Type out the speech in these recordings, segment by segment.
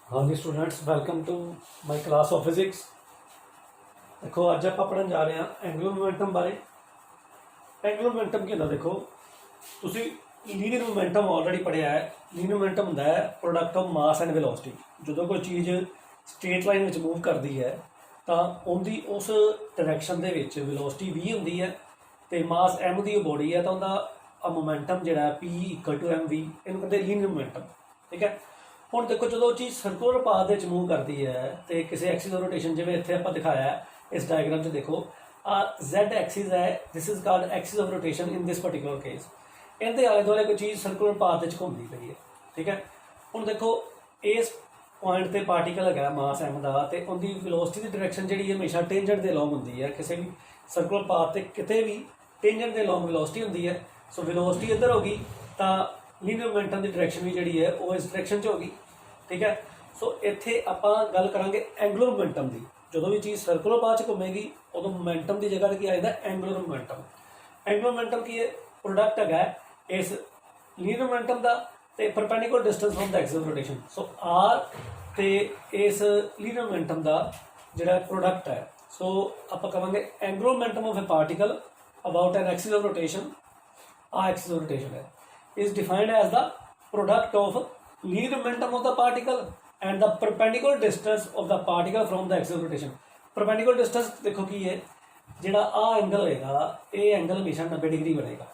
हाँ जी students, welcome to my class of physics. देखो अज आप पढ़न जा रहे हैं एंगुलर मोमेंटम बारे। एंगुलर मोमेंटम की होंदा, देखो तुसी लीनियर मोमेंटम ऑलरेडी पढ़िया है। लीनियर मोमेंटम होंदा है product of mass and velocity. जो कोई चीज़ स्ट्रेट लाइन में मूव करती है तो उनकी उस डायरैक्शन के वेलोसिटी v होंगी है तो मास m की बॉडी है तो उनका मोमेंटम जोड़ा p इक्वल टू mv, इन्हू कहते लीनियर मोमेंटम। ठीक है, हुण देखो जो चीज़ सर्कुलर पाथ में मूव करती है तो किसी एक्सिस ऑफ रोटेशन जिवें इत्थे आपां दिखाया है इस डायग्राम से, देखो Z एक्सिस है, this is called axis of rotation in this particular case. इनके आले दुआले कोई चीज़ सर्कुलर पाथ में घूमती पई है। ठीक है, हुण देखो इस पॉइंट पर पार्टिकल है मास m का, तो उनकी वेलोसिटी की डायरैक्शन जी हमेशा टेंजेंट के लॉन्ग होंगी है। किसी भी सर्कुलर पाथ से कितने भी टेंजेंट के लॉन्ग वेलोसिटी होंगी है। सो वेलोसिटी इधर होगी तो लीनियर मोमेंटम की डायरैक्शन भी जी है वो इस डायरैक्शन च होगी। ठीक है, सो इत्थे आपां गल करांगे एंगुलर मोमेंटम की। जो भी चीज़ सर्कुलर पाथ च घूमेगी उदों मोमेंटम की जगह की आ जाता एंगुलर मोमेंटम। एंगुलर मोमेंटम की प्रोडक्ट है इस लीनियर मोमेंटम का तो perpendicular distance from the axis of rotation. So r तो इस लीनियर मोमेंटम का जोड़ा प्रोडक्ट है, सो आप कहेंगे angular momentum of a particle about an axis of rotation. आ एक्सिस ऑफ रोटेशन है is defined as the product of linear momentum of the particle and the perpendicular distance of the particle from the axis of rotation। perpendicular distance देखो की है जोड़ा आ angle होगा, ये angle हमेशा 90 degree बनेगा।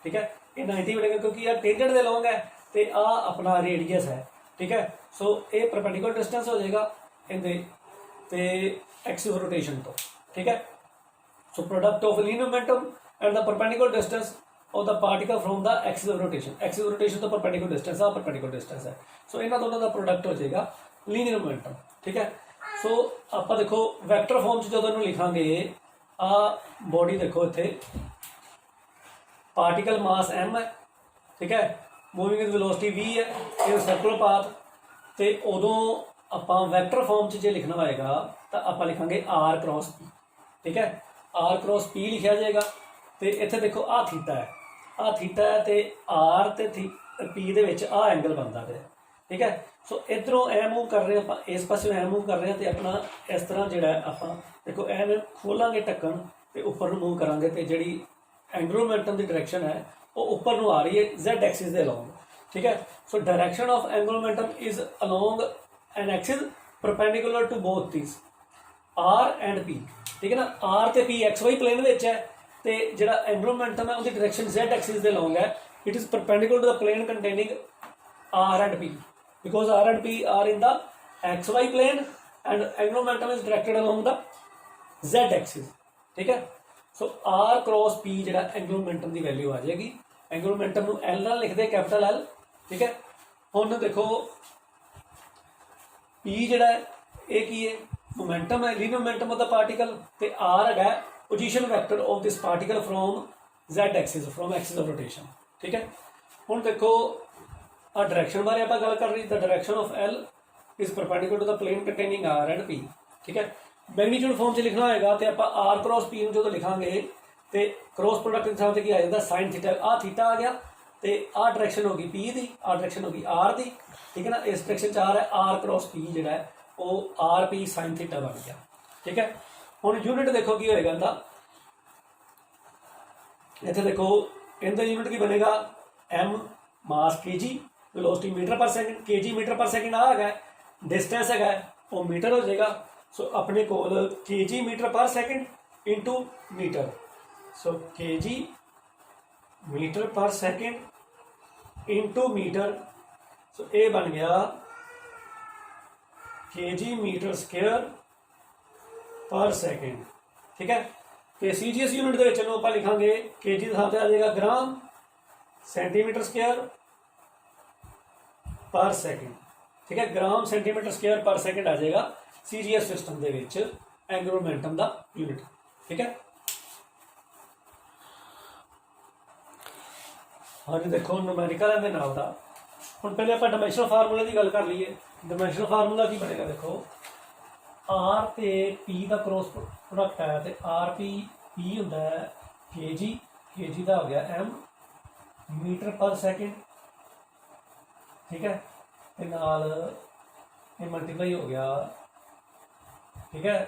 ठीक है, ये 90 बनेगा क्योंकि यह टेंजेंट दे लॉन्ग है तो आ अपना रेडियस है। ठीक है, सो ये परपेंडिकुलर डिस्टेंस हो जाएगा इनके एक्सिस ऑफ रोटेशन तो। ठीक है, so product of linear momentum and the perpendicular distance of the particle from the axis of rotation। axis of rotation तो perpendicular distance, perpendicular distance है। सो इन्हों दोनों का प्रोडक्ट हो जाएगा लीनियर मोमेंटम। ठीक है, सो आप देखो वैक्टर फॉर्म जो लिखांगे आ बॉडी देखो इत्थे पार्टिकल मास m है। ठीक है, मूविंग विद वेलोसिटी v है, ये सर्कुलर पाथ तो उदों आप वैक्टर फॉर्म जो लिखना होएगा तो आप लिखांगे r क्रॉस p। ठीक है, r क्रॉस p लिखा जाएगा तो इत्थे देखो आ थीटा है, आ थीटा है तो आर तो पी दे आ एंगल बनता है। ठीक है, सो इधरों ए मूव कर रहे हैं आप, इस पास ए मूव कर रहे हैं तो अपना इस तरह जोड़ा आप देखो एम खोलांगे ढक्कन तो उपर मूव करांगे तो जी एंगुलर मोमेंटम की डायरैक्शन है वो उपर आ रही है Z एक्सिस के अलॉन्ग। ठीक है, so direction of angular momentum is along an axis perpendicular to both this r and P. ठीक है ना, आर तो पी XY प्लेन में है तो जोड़ा एंगुलर मोमेंटम है उसकी डायरैक्शन Z एक्सिस के लॉन्ग है। It is perpendicular to the plane containing R and P because R and P are in the XY plane and angular momentum is directed along the Z axis। ठीक है, सो R cross P जोड़ा angular momentum की value आ जाएगी। Angular momentum को L नाल लिखते capital L। ठीक है, हुण देखो P जोड़ा ये की है मोमेंटम है, linear momentum of the particle तो R है position vector of this particle from Z axis, from axis of rotation. ठीक है, हुण देखो आ डायरैक्शन बारे आप गल कर रही, the direction of L is perpendicular to the plane containing R and P। ठीक है, मैग्नीट्यूड फॉर्म से लिखना होगा तो आप R क्रॉस P जो लिखांगे तो क्रॉस प्रोडक्ट के हिसाब से की आ जाता साइन थीटा। आ थीटा आ गया तो आ डायरैक्शन होगी P की, आ डायरैक्शन होगी R की। ठीक है ना, इस डायरैक्शन आ रहा है R क्रॉस P जोड़ा है वो RP साइन थीटा बन गया। ठीक है, हुण यूनिट देखो की होएगा इनका, इत्थे देखो इनका यूनिट की बनेगा m मास kg, वेलोसिटी मीटर पर सेकंड, kg मीटर पर सेकंड आ गया, डिस्टेंस है वो मीटर हो जाएगा। सो अपने को kg मीटर पर सेकंड इंटू मीटर, सो kg मीटर पर सेकंड इंटू मीटर, सो ये बन गया kg मीटर स्क्वायर पर सेकंड। ठीक है, तो CGS यूनिट के आप लिखांगे kg के साथ आ जाएगा ग्राम सेंटीमीटर स्क्वायर पर सेकंड। ठीक है, ग्राम सेंटीमीटर स्क्वायर पर सेकंड आ जाएगा CGS सिस्टम के एंगुलर मोमेंटम का यूनिट। ठीक है, हाँ जी देखो न्यूमेरिकल है नाल दा। हुण पहले आप डायमेंशनल फार्मूले की गल कर लीए। डायमेंशनल फार्मूला की बनेगा, देखो R तो P का क्रॉस प्रोडक्ट है तो RP P होंदा है kg का हो गया m मीटर पर सेकंड। ठीक है, नाल ये मल्टीप्लाई हो गया, ठीक है।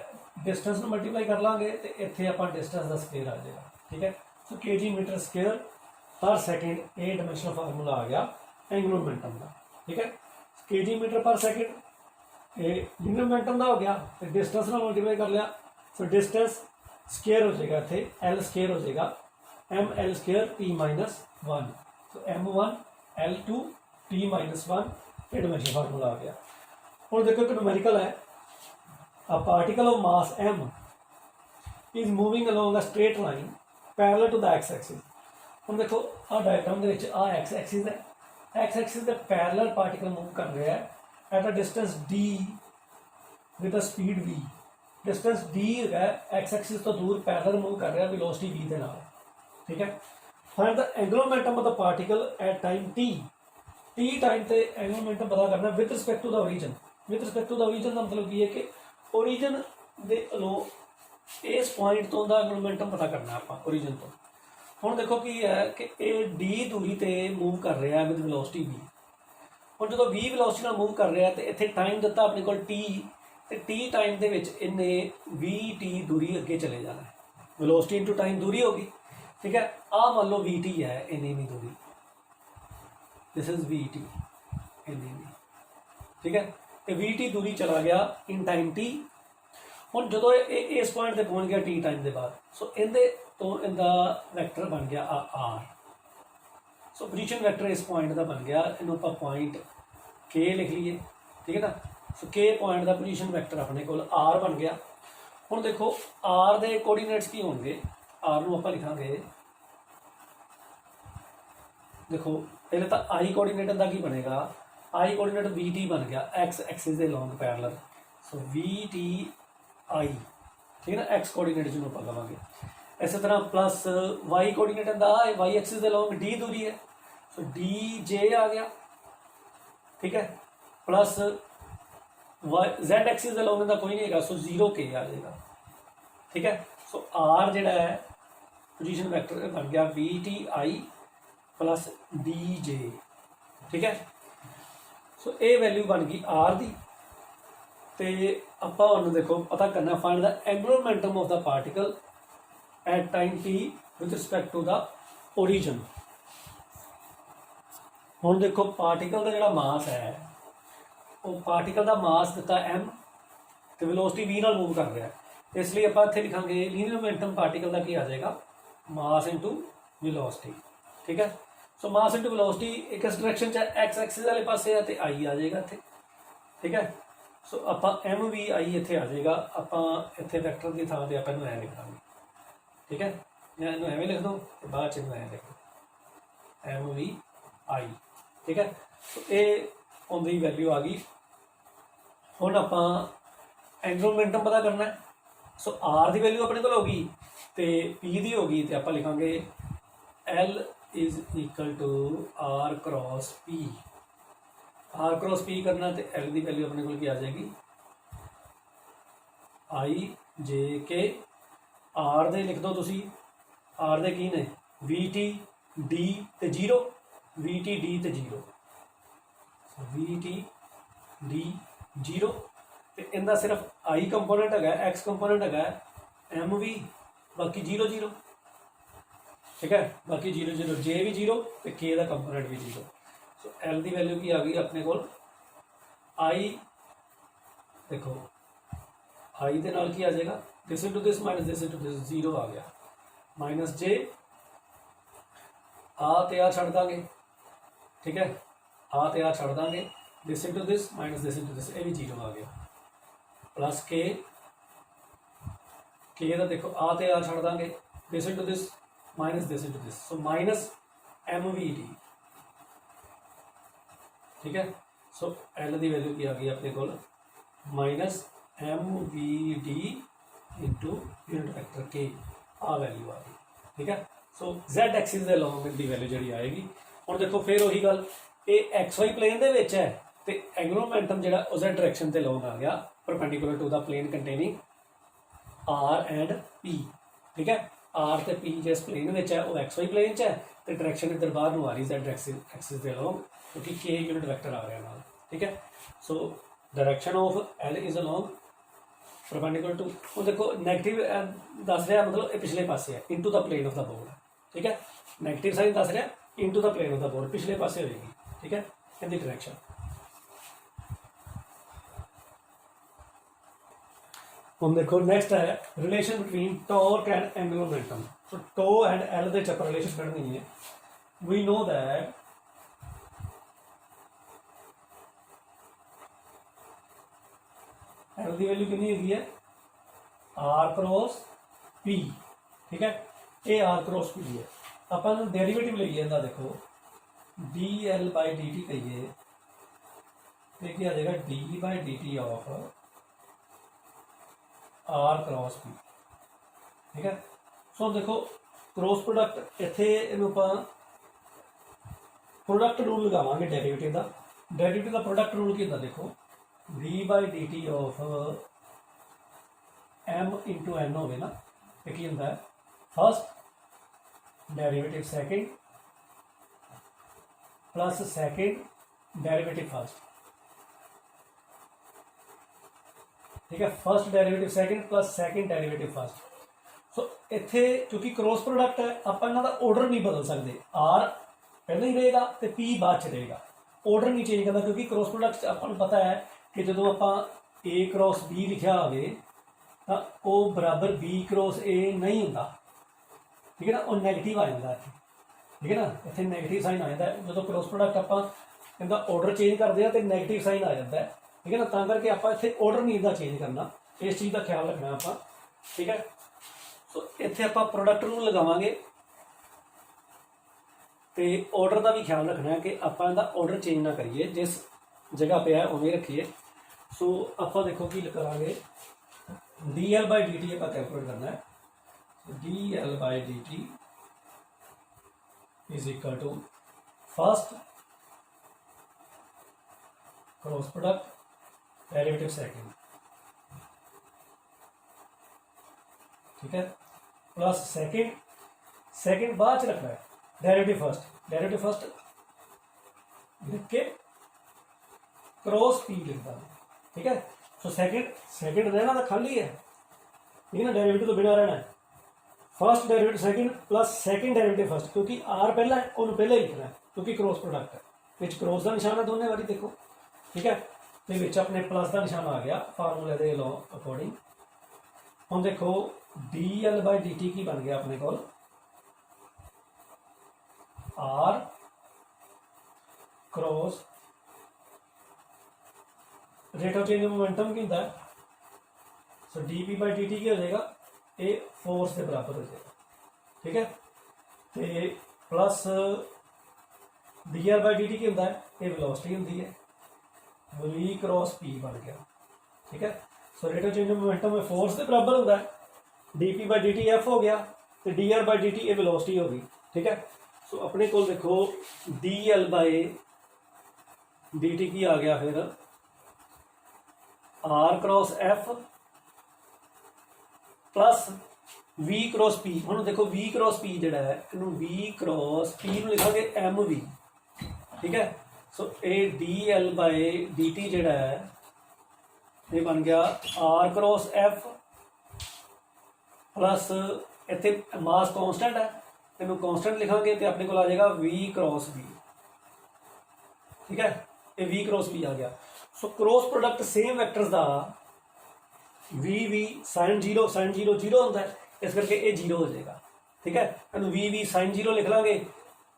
डिस्टेंस में मल्टीप्लाई कर लाँगे तो इतने आप डिस्टेंस का स्केयर आ जाएगा, ठीक है। सो kg मीटर स्केयर पर सैकेंड, ए डायमेंशनल फार्मूला आ गया एंगुलर मोमेंटम का, ठीक है। kg मीटर पर सैकेंड ये लीनियर मोमेंटम का हो गया, तो डिस्टेंस में मल्टीप्लाई कर लिया। सो डिस्टेंस स्केयर हो जाएगा, इतने एल स्केयर हो जाएगा M L square T minus one. So M1 L2 T minus one, ये डायमेंशनल फार्मूला आ गया। और देखो एक न्यूमेरिकल है, a particle of mass m is moving along a straight line parallel to the x-axis। ਹੁਣ ਦੇਖੋ ਆ ਡਾਇਗਰਾਮ ਦੇ ਵਿੱਚ ਆ x-axis ਹੈ, x-axis ਦੇ ਪੈਰਲਲ ਪਾਰਟੀਕਲ ਮੂਵ ਕਰ ਰਿਹਾ ਹੈ at a distance d with a speed v। distance d ਹੈ x-axis ਤੋਂ ਦੂਰ ਪੈਰਲਲ ਮੂਵ ਕਰ ਰਿਹਾ velocity v ਦੇ ਨਾਲ, ਠੀਕ ਹੈ। find the angular momentum of the particle at time t। t time ਤੇ angular momentum पता करना with respect to the origin। with respect to the origin ਦਾ ਮਤਲਬ ਕੀ ਹੈ ਕਿ ओरिजिन दे लो इस पॉइंट तो मोमेंटम पता करना आप ओरिजिन तो। हुण देखो कि है कि ये डी दूरी ते मूव कर रहा है विद वेलोसिटी वी। हुण जो वी वेलोसिटी नाल मूव कर रहा है तो इत्थे टाइम दिता अपने को टी, तो टी टाइम दे विच इन्ने वी टी दूरी अगे चले जाना है, वेलोसिटी इंटू टाइम दूरी होगी, ठीक है। आ मान लो वी टी है इन्नी दूरी, दिस इज वी टी इन्नी, ठीक है। तो वी टी दूरी चला गया इन टाइम टी। हुण जो इस पॉइंट पर पहुँच गया टी टाइम के बाद, सो इहदे तो इनका वैक्टर बन गया आर। सो पोजीशन वैक्टर इस पॉइंट का बन गया, इन्हों आप पॉइंट के लिख लीए, ठीक है ना। सो के पॉइंट का पोजीशन वैक्टर अपने को आर बन गया। हुण देखो आर के कोऑर्डिनेट्स की होंगे, आर नूं आपां लिखांगे, देखो पहले तो आई कोऑर्डिनेट का की बनेगा, आई कोऑर्डिनेट वी टी बन गया एक्स एक्सिस के long parallel. So we T I, ठीक है ना, एक्स कोऑर्डिनेट जिन्होंने आप लवांगे। इस तरह प्लस वाई कोऑर्डिनेट का वाई एक्सिस के लॉन्ग डी दूरी है, सो डी जे आ गया, ठीक है। प्लस वाई जेड एक्सिस के लॉन्ग का कोई नहीं है, सो जीरो के आ जाएगा, ठीक है। सो आर जिहड़ा है पोजीशन वैक्टर बन गया we T I plus D J, ठीक है। सो ये वैल्यू बन गई आर की। तो आपां हुण देखो पता करना find the angular momentum of the particle at time T with respect to the origin. हुण देखो पार्टिकल का जिहड़ा मास है, वो पार्टिकल का मास दिता एम, तो वेलोसिटी वी नाल मूव कर रहा है, इसलिए आपां इत्थे लिखांगे लीनियर मोमेंटम पार्टिकल का की आ जाएगा मास इंटू वेलोसिटी, ठीक है। सो मास इंटू वेलोसिटी एक इस डायरेक्शन च एक्स एक्सिस वाले पासे है तो आई आ जाएगा इत्थे, ठीक है। सो आपां एम वी आई इत्थे आ जाएगा, आपां इत्थे वैक्टर की थां ते आपां इहनूं ऐ लिख दांगे, ठीक है। मैं इहनूं एवें लिख दूँ तो बाद च इहनूं ऐ लिख दूँ एम वी आई, ठीक है। सो ये उनकी वैल्यू आ गई। हुण आपां एंगुलर मोमेंटम पता करना है। सो आर की वैल्यू अपने को होगी तो पी की होगी, तो आप लिखांगे L is equal to r cross p. R cross p करना तो एल की वैल्यू अपने को आ जाएगी आई जे के। आर दे लिख दो तुसी, आर दे की ने वी टी डी तो जीरो, वी टी डी तो zero, we T D zero. तो इनका सिर्फ आई कंपोनेंट है, एक्स कंपोनेंट है एम वी, बाकी जीरो जीरो, ठीक है। बाकी जीरो जीरो, जे भी जीरो तो के का कंपोनेंट भी जीरो। सो एल की वैल्यू की आ गई अपने को आई, देखो आई के नाल की आ जाएगा this into this minus this into this, zero आ गया, माइनस जे आ ते आ छड़ देंगे, ठीक है। आ ते आ छड़ देंगे, this into this minus this into this, ये भी जीरो आ गया, प्लस के का देखो आ ते आ छड़ देंगे, this into this minus this into this, so minus M V D, ठीक है। सो एल की वैल्यू की आ गई अपने को minus M V D into unit vector के, आ वैल्यू आ गई, ठीक है। सो Z एक्सिस के लॉन्ग की वैल्यू जी आएगी। और देखो फिर वही गल, ये एक्स वाई प्लेन के विच है तो एंगुलर मोमेंटम जो Z डायरेक्शन से लॉन्ग आ गया perpendicular to the plane containing R and P, ठीक है। आर तो पी जिस प्लेन में है वो एक्स वाई प्लेन है, तो डायरेक्शन इधर बाहर आ रही Z एक्सिस के लॉन्ग, क्योंकि के यूनिट वैक्टर आ रहा है नाल, ठीक है। So direction of L is along perpendicular to, ਹੁਣ देखो नैगेटिव दस रहा मतलब ये पिछले पासे है into the plane of the board, ठीक है। नैगेटिव साइन दस रहा into the plane of the board, पिछले पासे होगी, ठीक है, इनकी डायरेक्शन। हम देखो नेक्स्ट है relation between torque and angular momentum. So टो एंड एल के चक्कर रिलेशन करनी है। वी नो दैट एल की वैल्यू कितनी होगी है आर क्रॉस पी, ठीक है, ये आर क्रॉस पी है। अपन डेरिवेटिव लीए इनका, देखो D L by D T कहिए तो क्या आ जाएगा D by D T of R cross P, ठीक है। सो देखो क्रॉस प्रोडक्ट इत्थे इहनूं आपां प्रोडक्ट रूल लगावांगे डेरिवेटिव का। डेरिवेटिव का प्रोडक्ट रूल की देखो D by D T of M into N हो गए ना, तो की होंदा है first derivative second plus second derivative first, ठीक है। First derivative second plus second derivative first. So इत्थे क्योंकि क्रॉस प्रोडक्ट है आप इन्हां दा ऑर्डर नहीं बदल सकते, आर पहले ही रहेगा तो पी बाद च रहेगा, ऑर्डर नहीं चेंज करना, क्योंकि क्रॉस प्रोडक्ट आपको पता है कि जो आप ए क्रॉस बी लिखा हो तो वो बराबर बी क्रॉस ए नहीं होंदा, ठीक है ना, वो नैगेटिव आ जाता है, ठीक है ना, इतने नैगेटिव साइन आ जाता है। जो क्रॉस प्रोडक्ट आप इनका ऑर्डर चेंज करते हैं तो नैगेटिव साइन आ जाता है, ठीक है ना, तां करके आप इतने ऑर्डर नहीं इनका चेंज करना, इस चीज़ का ख्याल रखना आप, ठीक है। सो इतने आप प्रोडक्ट रूल लगावांगे तो ऑर्डर का भी ख्याल रखना है कि आप इनका ऑर्डर चेंज ना करिए, जिस जगह पे है उवें रखिए। सो आप देखो कि करांगे D L by D T आप कैलकुलेट करना है। D L by D T is equal to first cross product derivative second, ठीक है, प्लस सेकेंड, सेकेंड बाद च रखना है डेरिवेटिव फर्स्ट, डेरिवेटिव फर्स्ट लिख के क्रॉस पी लिखता है, ठीक है। सो सेकेंड, सेकेंड रहना तो खाली है, ठीक है ना, डेरिवेटिव तो बिना रहना है। First derivative second plus second derivative first, क्योंकि आर पहला है उन्होंने पहले लिखना है क्योंकि क्रॉस प्रोडक्ट है, विच क्रॉस का निशान है दोनों बारी देखो, ठीक है, तो विच अपने प्लस का निशान आ गया फार्मूले के लॉ अकॉर्डिंग। हम देखो D L by D t की बन गया अपने को are cross rate of change of momentum की होता है। So d p by D t की हो जाएगा ये फोर्स के बराबर हो जाएगा, ठीक है, तो plus D r by D t की होता है ये वेलोसिटी होती है, वी क्रॉस पी बन गया, ठीक है। So rate of change of momentum में फोर्स के बराबर होता है, d p by D t f हो गया तो d r by D t ये वेलोसिटी होगी, ठीक है। सो अपने को देखो D L by D t की आ गया फिर r cross F plus v cross p. हम देखो वी क्रॉस पी जोड़ा है इनू वी क्रॉस पी लिखांगे एम वी, ठीक है। सो ए d L by D T जोड़ा है ये बन गया आर क्रॉस एफ प्लस इतने मास कॉन्स्टेंट है इनू कॉन्स्टेंट लिखांगे तो अपने को आ जाएगा वी क्रॉस बी, ठीक है, ये वी क्रॉस बी आ गया। So cross product same vectors का v v sine zero zero होता है, इस करके ये जीरो हो जाएगा, ठीक है। इनू वी वी साइन जीरो लिख लाँगे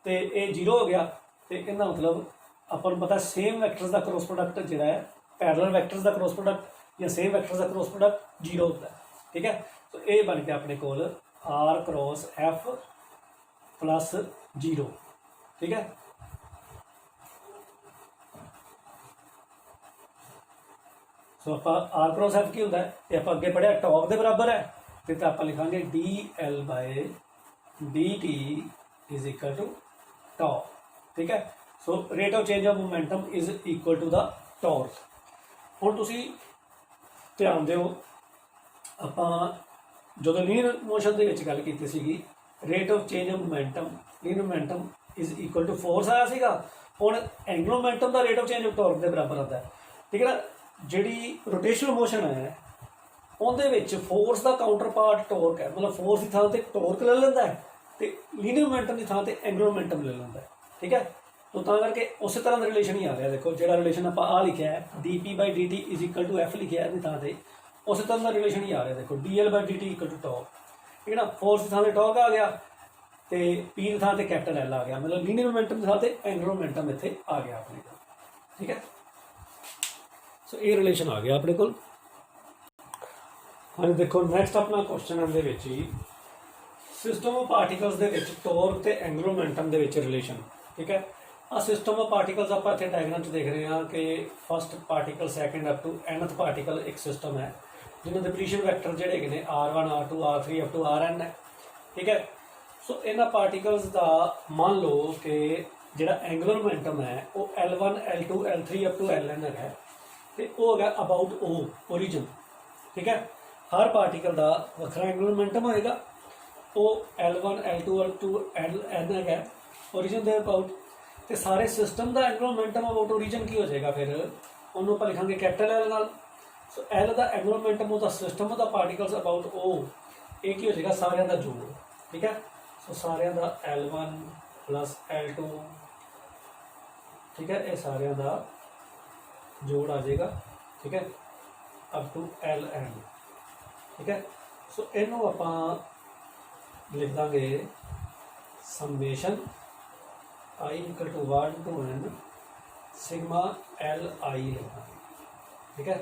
तो ये जीरो हो गया, तो इनका मतलब अपन पता सेम वैक्टर्स का क्रॉस प्रोडक्ट जो है पैरेलल वैक्टर्स का क्रॉस प्रोडक्ट या सेम वैक्टर्स का क्रॉस प्रोडक्ट जीरो होता है, ठीक है। तो ये बन गया अपने को are cross F plus zero, ठीक है। सो आप आर क्रॉस एफ की होता है ये आप अगे पढ़िया टॉक के बराबर है, तो आप लिखांगे d L by D T is equal to torque, ठीक है। So rate of change of momentum is equal to the torque. हुण तुसीं ध्यान दिओ आप जो लीनियर मोशन के गल की सी rate of change of momentum linear momentum is equal to force आया सीगा, हुण एंगुलर मोमेंटम का rate of change of torque के बराबर आता है, ठीक है ना। ਜਿਹੜੀ ਰੋਟੇਸ਼ਨਲ ਮੋਸ਼ਨ ਹੈ ਉਹਦੇ ਵਿੱਚ ਫੋਰਸ ਦਾ ਕਾਊਂਟਰ ਪਾਰਟ ਟੋਰਕ ਹੈ, ਮਤਲਬ ਫੋਰਸ ਦੀ ਥਾਂ ਤੇ ਟੋਰਕ ਲੈ ਲੈਂਦਾ ਹੈ ਤੇ ਲੀਨੀਅਰ ਮੋਮੈਂਟਮ ਦੀ ਥਾਂ ਤੇ ਐਂਗੂਲਰ ਮੋਮੈਂਟਮ ਲੈ ਲੈਂਦਾ ਹੈ। ਠੀਕ ਹੈ, ਤਾਂ ਕਰਕੇ ਉਸੇ ਤਰ੍ਹਾਂ ਦਾ ਰਿਲੇਸ਼ਨ ਹੀ ਆ ਰਿਹਾ। ਦੇਖੋ ਜਿਹੜਾ ਰਿਲੇਸ਼ਨ ਆਪਾਂ ਆ ਲਿਖਿਆ ਹੈ dp/dt = f ਲਿਖਿਆ ਇਹਦੀ ਥਾਂ ਤੇ, ਉਸੇ ਤਰ੍ਹਾਂ ਦਾ ਰਿਲੇਸ਼ਨ ਹੀ ਆ ਰਿਹਾ। ਦੇਖੋ dl/dt = ਟੋਰਕ, ਠੀਕ ਹੈ ਨਾ, ਫੋਰਸ ਦੀ ਥਾਂ ਤੇ ਟੋਰਕ ਆ ਗਿਆ ਤੇ p ਦੀ ਥਾਂ ਤੇ ਕੈਪੀਟਲ L ਆ ਗਿਆ, ਮਤਲਬ ਲੀਨੀਅਰ ਮੋਮੈਂਟਮ ਦੀ ਥਾਂ ਤੇ ਐਂਗੂਲਰ ਮੋਮੈਂਟਮ ਇੱਥੇ ਆ ਗਿਆ ਆਪਣੇ ਕੋਲ। ਠੀਕ ਹੈ, ਸੋ ਇਹ ਰਿਲੇਸ਼ਨ ਆ ਗਿਆ ਆਪਣੇ ਕੋਲ। ਹਾਂਜੀ, ਦੇਖੋ ਨੈਕਸਟ ਆਪਣਾ ਕੁਐਸਚਨ ਇਹਦੇ ਵਿੱਚ ਹੀ ਸਿਸਟਮ ਆਫ ਪਾਰਟੀਕਲਸ ਦੇ ਵਿੱਚ ਟੋਰਕ ਤੇ ਐਂਗੂਲਰ ਮੋਮੈਂਟਮ ਦੇ ਵਿੱਚ ਰਿਲੇਸ਼ਨ। ਠੀਕ ਹੈ, ਆ ਸਿਸਟਮ ਆਫ ਪਾਰਟੀਕਲਸ ਆਪਾਂ ਇੱਥੇ ਡਾਇਗਰਾਮ 'ਚ ਦੇਖ ਰਹੇ ਹਾਂ ਕਿ first particle second up to nth particle ਇੱਕ ਸਿਸਟਮ ਹੈ ਜਿਹਨਾਂ ਦੇ ਪੋਜੀਸ਼ਨ ਵੈਕਟਰ ਜਿਹੜੇ ਹੈਗੇ ਨੇ r1 r2 r3 up to rn ਹੈ। ਠੀਕ ਹੈ, ਸੋ ਇਹਨਾਂ ਪਾਰਟੀਕਲਸ ਦਾ ਮੰਨ ਲਓ ਕਿ ਜਿਹੜਾ ਐਂਗੂਲਰ ਮੋਮੈਂਟਮ ਹੈ ਉਹ L1 L2 L3 up to Ln ਹੈਗਾ ਤੇ ਉਹ ਹੈਗਾ ਅਬਾਊਟ O ਓਰੀਜਨ। ਠੀਕ ਹੈ, ਹਰ ਪਾਰਟੀਕਲ ਦਾ ਵੱਖਰਾ ਐਂਗੂਲਰ ਮੋਮੈਂਟਮ ਹੋਏਗਾ, ਉਹ L1 L2 L2 Ln ਹੈਗਾ ਓਰੀਜਨ ਦੇ ਅਬਾਊਟ, ਤੇ ਸਾਰੇ ਸਿਸਟਮ ਦਾ ਐਂਗੂਲਰ ਮੋਮੈਂਟਮ ਅਬਾਊਟ ਓਰੀਜਨ ਕੀ ਹੋ ਜਾਏਗਾ, ਫਿਰ ਉਹਨੂੰ ਆਪਾਂ ਲਿਖਾਂਗੇ ਕੈਪੀਟਲ L ਨਾਲ। ਸੋ L ਦਾ ਐਂਗੂਲਰ ਮੋਮੈਂਟਮ ਉਹਦਾ ਸਿਸਟਮ ਦਾ ਪਾਰਟੀਕਲਸ ਅਬਾਊਟ O, ਇਹ ਕੀ ਹੋ ਜਾਏਗਾ, ਸਾਰਿਆਂ ਦਾ ਜੋੜ। ਠੀਕ ਹੈ, ਸੋ ਸਾਰਿਆਂ ਦਾ L1 + L2, ਠੀਕ ਹੈ, ਇਹ ਸਾਰਿਆਂ ਦਾ ਜੋੜ ਆ ਜਾਏਗਾ। ਠੀਕ ਹੈ, ਅਪ ਟੂ Ln। ਠੀਕ ਹੈ, ਸੋ ਇਹਨੂੰ ਆਪਾਂ ਲਿਖ ਦਾਂਗੇ summation I = 1 to n sigma Li लिखना। ठीक है,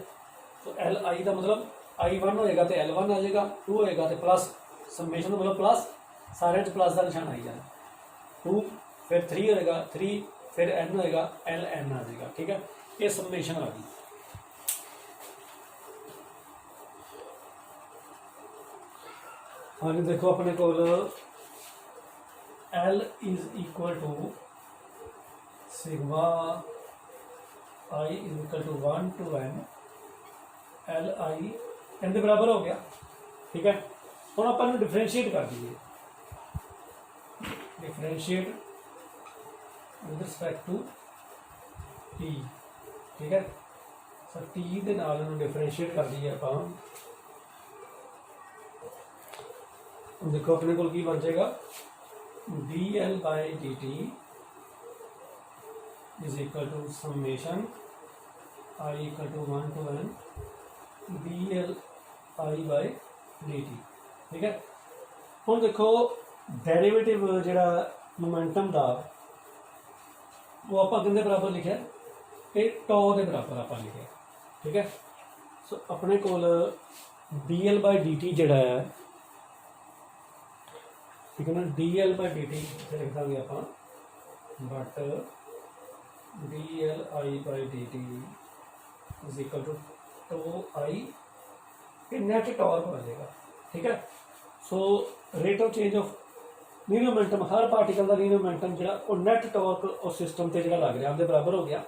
तो Li का मतलब I1 होएगा तो L1 आ जाएगा, 2 होएगा तो प्लस समेशन का मतलब प्लस, सारे प्लस का निशान आई जाना, 2 फिर 3 होएगा 3 फिर n होएगा Ln आ जाएगा। ठीक है, ये समेशन आ गई। हाँ जी, देखो अपने को L = sigma I = 1 to n Li n के बराबर हो गया। ठीक है, हम अपन डिफरेंशिएट कर दीजिए, differentiate with respect to t। ठीक है, सर t के नाल डिफरेंशिएट कर दीजिए आप, देखो अपने को बन जाएगा dl/dt = summation I = 1 to n dLi/dt। ठीक है, हम देखो डेरिवेटिव जिहड़ा मोमेंटम का वो आप किसके बराबर लिखा, ये टॉ के बराबर आप लिखा। ठीक है, सो अपने को dl/dt जिहड़ा है, ठीक है ना, dl/dt लिख देंगे आप, बट dLi/dt = τI, ये नेट टॉर्क आ जाएगा। ठीक है, so rate of change of linear momentum, her particle का लीनियर मोमेंटम जो वो नैट टॉर्क उस सिस्टम से जो लग रहा उसके बराबर हो गया।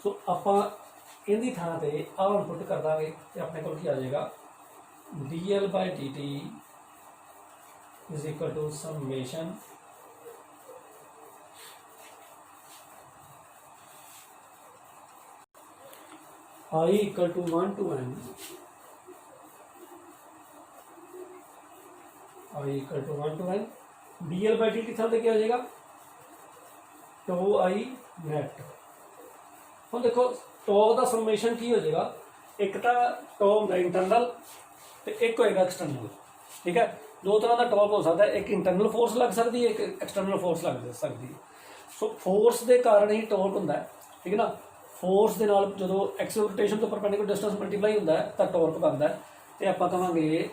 सो आप इनकी थां से आ इनपुट कर देंगे तो अपने को आ जाएगा dl/dt = summation I = 1 to n I = 1 to n dl/dt थां ते क्या हो जाएगा, τI नेट। हम देखो टॉ का समेशन की हो जाएगा, एक तो टॉ होगा इंटरनल तो एक होएगा एक्सटर्नल। ठीक है, दो तरह का टॉर्क हो सकता है, एक इंटरनल फोर्स लग सकती है, एक एक्सटर्नल फोर्स लग सकती है। सो फोर्स के कारण ही टॉर्क होता है। ठीक है ना, फोर्स के नाल जो एक्सल रोटेशन तो परपेंडिकुलर डिस्टेंस मल्टीप्लाई होता है तो टॉर्क बनता है, तो आप कहेंगे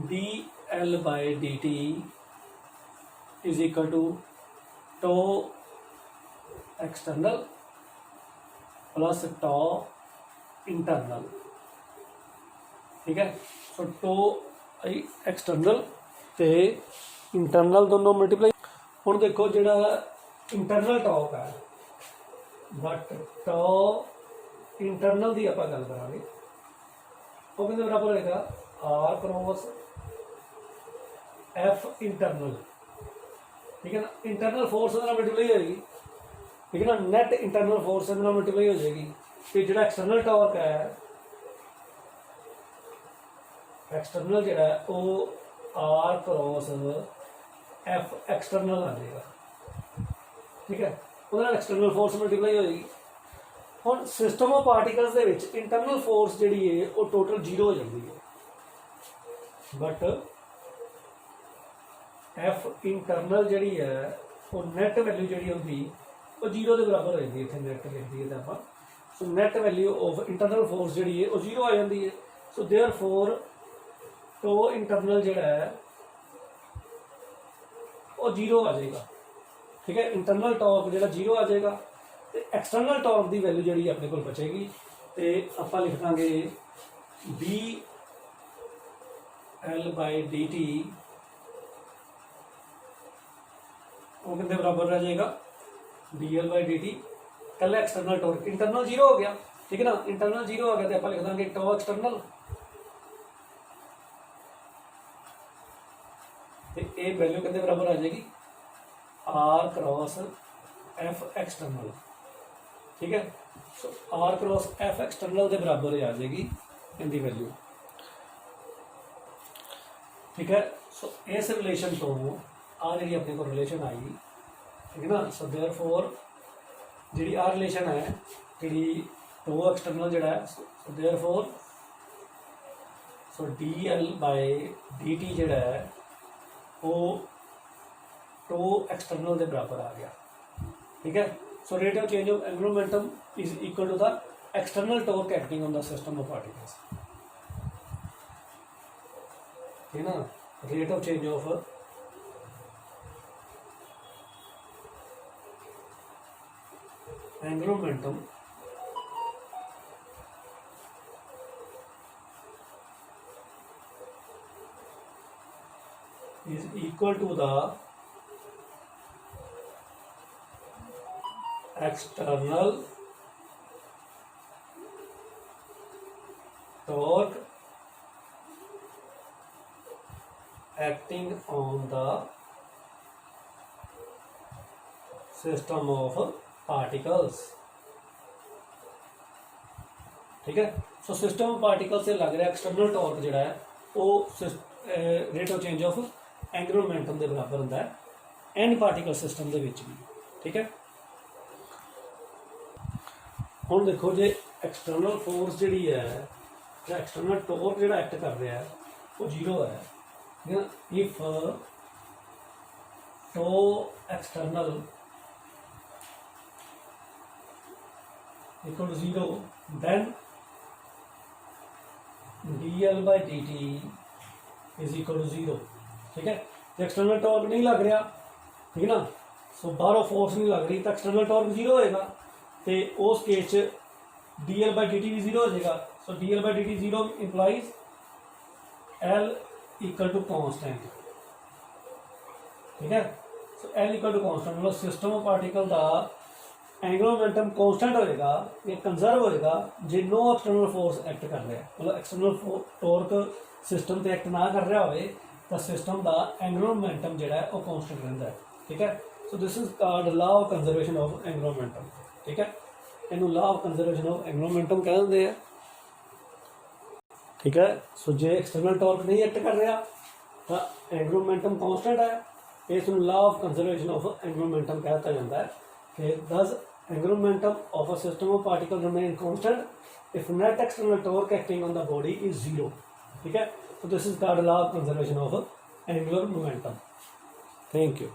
dl/dt = टॉ एक्सटर्नल प्लस टॉ इंटरनल। ठीक है, सो टॉ एक्सटर्नल ते इंटरनल दोनों मल्टीप्लाई। हुण देखो जिहड़ा इंटरनल टॉर्क है, बट टॉ इंटरनल की आप गल करांगे, वो किसके बराबर होएगा, r × f इंटरनल। ठीक है ना, इंटरनल फोर्स मल्टीप्लाई होगी। ठीक है ना, नैट इंटरनल फोर्स मल्टीप्लाई हो जाएगी, ਤੇ ਜਿਹੜਾ ਐਕਸਟਰਨਲ ਟਾਰਕ ਹੈ, एक्सटर्नल जोड़ा वो आर क्रॉस एफ एक्सटर्नल आ जाएगा, ठीक है। वो एक्सटर्नल फोर्स मल्टीप्लाई होएगी। हम सिस्टम ऑफ पार्टिकल्स के विच इंटरनल फोर्स जी है वो टोटल 0 हो जाती है, बट एफ इंटरनल जी है वो नैट वैल्यू जी होती वो 0 के बराबर हो जाती है। इतने नैट लिख दी है आप, so net value of internal force जी है वो 0 आ जाती है। सो देयर फोर तो इंटरनल जोड़ा है वो 0 आ जाएगा, ठीक है। इंटरनल टॉर्क जो 0 आ जाएगा तो एक्सटर्नल टॉर्क की वैल्यू जी अपने को बचेगी तो आप लिख देंगे B L by D T वो कितने बराबर रह जाएगा, B L by D T. कल एक्सटर्नल टॉर्क इंटरनल 0 हो गया, ठीक है ना। इंटरनल 0 हो गया तो आप लिख देंगे टॉ एक्सटर्नल, ये वैल्यू कितने बराबर आ जाएगी, आर क्रॉस एफ एक्सटर्नल, ठीक है। सो आर क्रॉस एफ एक्सटर्नल के बराबर आ जाएगी इनकी वैल्यू, ठीक है। सो इस रिलेशन तो आ जी अपने को रिलेशन आई, ठीक है ना। सो देयर फोर जी आ रिलेशन है जी टू एक्सटर्नल जोड़ा है, so therefore so D L by D T जोड़ा है वो टू एक्सटर्नल के बराबर आ गया, ठीक है। So rate of change of angular momentum is equal to the external torque acting on the system of particles, ठीक है ना। Rate of change of angular momentum is equal to the external torque acting on the system of particles, ठीक है। So system of particle से लग रहा है external torque जोड़ा है वो rate of change of angular momentum के बराबर होता है एंड पार्टिकल सिस्टम के विच भी, ठीक है। हुण देखो जे एक्सटर्नल फोर्स जी है या एक्सटर्नल टॉर्क जो एक्ट कर रहा है वो 0 है, ठीक है। इफ टो external equal to 0 then D L by D T is equal to 0, ठीक है। तो एक्सटर्नल टॉर्क नहीं लग रहा, ठीक है ना। सो बाहरों फोर्स नहीं लग रही तो एक्सटर्नल टॉर्क 0 होएगा तो उस case d L by D t भी 0 हो जाएगा। So D L by D t 0 implies l equal to constant, ठीक है। So l equal to constant मतलब सिस्टम ऑफ पार्टिकल का एंगुलर मोमेंटम कॉन्स्टेंट होएगा या कंजर्व होएगा जो नो एक्सटर्नल फोर्स एक्ट कर रहा है, मतलब एक्सटर्नल टॉर्क सिस्टम पर एक्ट ना कर रहा हो तो सिस्टम का एंगुलर मोमेंटम जो है वो कॉन्स्टेंट रहता है, ठीक है। So this is called law of conservation of angular momentum, ठीक है। इनू law of conservation of angular momentum कह देंगे हैं, ठीक है। सो जो एक्सटर्नल टॉर्क नहीं एक्ट कर रहा तो एंगुलर मोमेंटम कॉन्स्टेंट है, इस law of conservation of angular momentum कहता जाता है कि दस angular momentum of a system of particle remain constant if net external torque acting on the body is 0, ठीक है। So this is called law of conservation of angular momentum. Thank you.